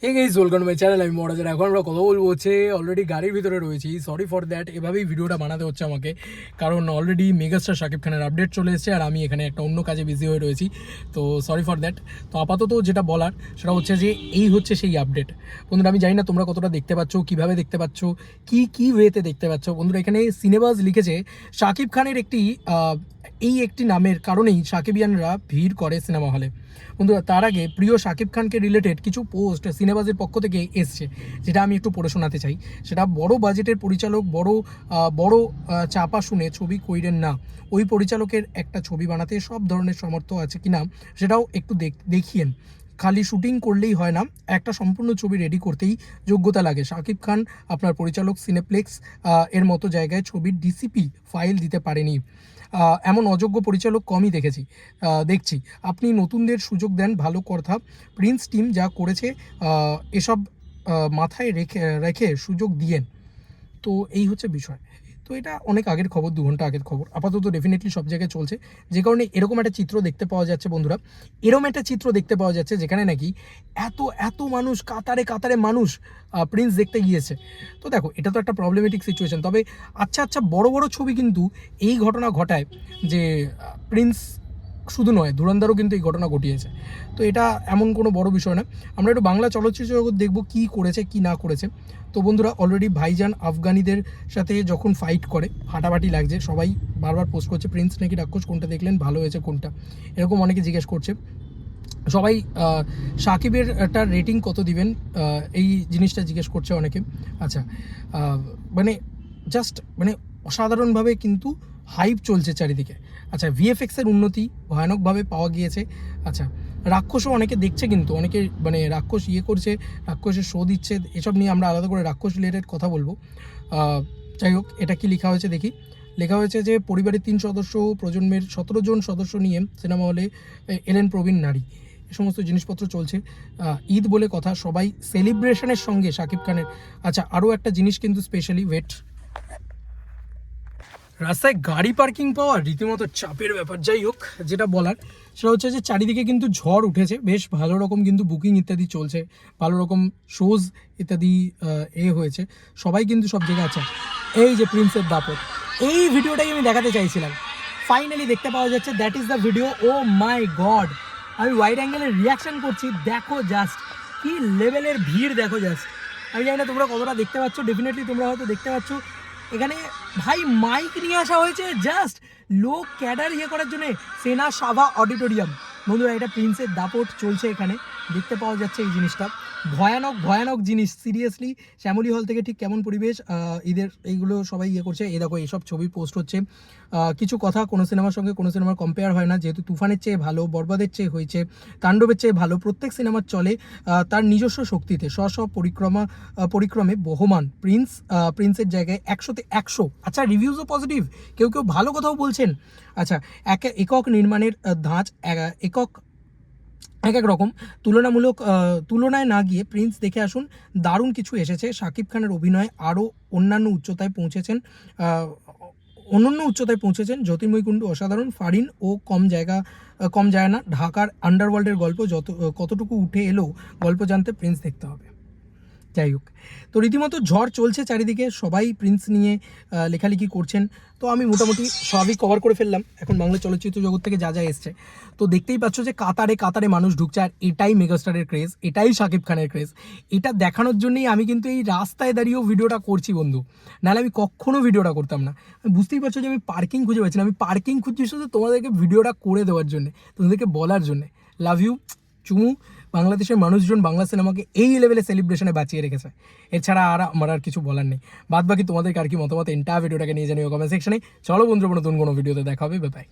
এই guys welcome my channel. আমি মহারাজার। এখন আমরা কথা বলবো হচ্ছে অলরেডি গাড়ির ভিতরে রয়েছি। সরি ফর দ্যাট, এভাবেই ভিডিওটা বানাতে হচ্ছে আমাকে, কারণ অলরেডি মেগাস্টার শাকিব খানের আপডেট চলে এসেছে আর আমি এখানে একটা অন্য কাজে বিজি হয়ে রয়েছি। তো সরি ফর দ্যাট। তো আপাতত যেটা বলার সেটা হচ্ছে যে এই হচ্ছে সেই আপডেট। বন্ধুরা, আমি জানি না তোমরা কতটা দেখতে পাচ্ছ, কীভাবে দেখতে পাচ্ছ, কী ওয়েতে দেখতে পাচ্ছ। বন্ধুরা, এখানে সিনেবাজ লিখেছে শাকিব খানের একটি নামের কারণেই সাকিবিয়ানরা ভিড় করে সিনেমা হলে। বন্ধুরা, তার আগে প্রিয় শাকিব খানকে রিলেটেড কিছু পোস্ট সিনেবাজের পক্ষ থেকে এসছে, যেটা আমি একটু পড়ে শোনাতে চাই। সেটা বড় বাজেটের পরিচালক বড় চাপা শুনে ছবি কইরেন না। ওই পরিচালকের একটা ছবি বানাতে সব ধরনের সামর্থ্য আছে কিনা সেটাও একটু দেখিয়েন। খালি শুটিং করলেই হয় না, একটা সম্পূর্ণ ছবি রেডি করতেই যোগ্যতা লাগে। শাকিব খান আপনার পরিচালক সিনেপ্লেক্স এর মতো জায়গায় ছবির ডিসিপি ফাইল দিতে পারেনি। এমন অযোগ্য পরিচালক কমই দেখছি। আপনি নতুনদের সুযোগ দেন, ভালো কথা। প্রিন্স টিম যা করেছে এসব মাথায় রেখে সুযোগ দিয়েন। তো এই হচ্ছে বিষয়। তো এটা অনেক আগের খবর, 2 ঘন্টা আগের খবর। আপাতত ডেফিনেটলি সব জায়গায় চলছে, যে কারণে এরকম একটা চিত্র দেখতে পাওয়া যাচ্ছে। বন্ধুরা, এরকম একটা চিত্র দেখতে পাওয়া যাচ্ছে যেখানে নাকি এত মানুষ, কাতারে মানুষ প্রিন্স দেখতে গিয়েছে। তো দেখো, এটা তো একটা প্রবলেমেটিক সিচুয়েশন। তবে আচ্ছা বড় ছবি কিন্তু এই ঘটনা ঘটায় যে প্রিন্স শুধু নয়, ধুরন্ধরও কিন্তু এই ঘটনা ঘটিয়েছে। তো এটা এমন কোনো বড় বিষয় না। আমরা একটু বাংলা চলচ্চিত্র জগৎ দেখবো কী করেছে কী না করেছে। তো বন্ধুরা, অলরেডি ভাইজান আফগানিদের সাথে যখন ফাইট করে ফাটাফাটি লাগছে। সবাই বারবার পোস্ট করছে প্রিন্স নাকি রাক্ষস, কোনটা দেখলেন, ভালো হয়েছে কোনটা, এরকম অনেকে জিজ্ঞেস করছে। সবাই সাকিবের একটা রেটিং কত দিবেন, এই জিনিসটা জিজ্ঞেস করছে অনেকে। আচ্ছা, মানে মানে অসাধারণভাবে কিন্তু হাইপ চলছে চারিদিকে। আচ্ছা, ভিএফএক্সের উন্নতি ভয়ানকভাবে পাওয়া গিয়েছে। আচ্ছা, রাক্ষসও অনেকে দেখছে, কিন্তু অনেকে মানে রাক্ষস করছে, রাক্ষসের শো দিচ্ছে। এসব নিয়ে আমরা আলাদা করে রাক্ষস রিলেটেড কথা বলবো। যাই হোক, এটা কি লেখা হয়েছে দেখি। লেখা হয়েছে যে পরিবারের 3 সদস্য, প্রজন্মের 17 জন সদস্য নিয়ে সিনেমা হলে এলেন প্রবীণ নারী। এ সমস্ত জিনিসপত্র চলছে। ঈদ বলে কথা, সবাই সেলিব্রেশনের সঙ্গে শাকিব খানের। আচ্ছা, আরও একটা জিনিস কিন্তু স্পেশালি রাস্তায় গাড়ি পার্কিং পাওয়া রীতিমতো চাপের ব্যাপার। যাই হোক, যেটা বলার সেটা হচ্ছে যে চারিদিকে কিন্তু ঝড় উঠেছে, বেশ ভালো রকম কিন্তু বুকিং ইত্যাদি চলছে, ভালো রকম শোজ ইত্যাদি হয়েছে। সবাই কিন্তু সব জায়গায় আছে। এই যে প্রিন্সের দাপট, এই ভিডিওটাই আমি দেখাতে চাইছিলাম। ফাইনালি দেখতে পাওয়া যাচ্ছে, that is the video. Oh my god, আমি ওয়াইড অ্যাঙ্গেলের রিয়াকশান করছি, দেখো জাস্ট কি লেভেলের ভিড়, দেখো জাস্ট। আমি জানি না তোমরা কতটা দেখতে পাচ্ছ, ডেফিনেটলি তোমরা হয়তো দেখতে পাচ্ছ। এখানে ভাই মাইক নিয়ে আসা হয়েছে জাস্ট লোক ক্যাডার করার জন্য, সেনা সাভা অডিটোরিয়াম। বন্ধুরা, এটা প্রিন্সের দাপট চলছে এখানে, দেখতে পাওয়া যাচ্ছে এই জিনিসটা। ভয়ানক জিনিস, সিরিয়াসলি। শ্যামলী হল থেকে ঠিক কেমন পরিবেশ, ঈদের এইগুলো সবাই করছে। দেখো, এইসব ছবি পোস্ট হচ্ছে। কিছু কথা, কোনো সিনেমার সঙ্গে কোনো সিনেমার কম্পেয়ার হয় না, যেহেতু তুফানের চেয়ে ভালো, বরবাদের চেয়ে হয়েছে, তাণ্ডবের চেয়ে ভালো। প্রত্যেক সিনেমার চলে তার নিজস্ব শক্তিতে, পরিক্রমে বহমান। প্রিন্সের জায়গায় 100-তে 100। আচ্ছা, রিভিউজও পজিটিভ, কেউ ভালো কথাও বলছেন। আচ্ছা, একক নির্মাণের ধাঁচ এক রকম, তুলনায় না গিয়ে প্রিন্স দেখে আসুন, দারুণ কিছু এসেছে। শাকিব খানের অভিনয় আরও অন্যান্য উচ্চতায় পৌঁছেছেন। জ্যোতির্ময় কুণ্ডু অসাধারণ। ফারিন ও কম যায় না। ঢাকার আন্ডারওয়ার্ল্ডের গল্প কতটুকু উঠে এলো, গল্প জানতে প্রিন্স দেখতে হবে। যাই হোক, তো রীতিমতো ঝড় চলছে চারিদিকে, সবাই প্রিন্স নিয়ে লেখালেখি করছেন। তো আমি মোটামুটি সবই কভার করে ফেললাম এখন বাংলা চলচ্চিত্র জগৎ থেকে যা এসছে। তো দেখতেই পাচ্ছ যে কাতারে মানুষ ঢুকছে, আর এটাই মেগাস্টারের ক্রেজ, এটাই শাকিব খানের ক্রেজ। এটা দেখানোর জন্যই আমি কিন্তু এই রাস্তায় দাঁড়িয়েও ভিডিওটা করছি বন্ধু, নাহলে আমি কখনো ভিডিওটা করতাম না। বুঝতেই পারছো যে আমি পার্কিং খুঁজে পাচ্ছি না। আমি পার্কিং খুঁজছি শুধু তোমাদেরকে ভিডিওটা করে দেওয়ার জন্যে, তোমাদেরকে বলার জন্যে। লাভ ইউ, চুমু। বাংলাদেশের মানুষজন বাংলা সিনেমাকে এই লেভেলে সেলিব্রেশনে বাঁচিয়ে রেখেছে, এছাড়া আমার আর কিছু বলার নেই। বাদ বাকি তোমাদেরকে আর কি মতামত এন্টায়ার ভিডিওটাকে নিয়ে জানিও কমেন্ট সেকশনে। চলো বন্ধুরা, নতুন কোনো ভিডিওতে দেখা হবে। Bye bye.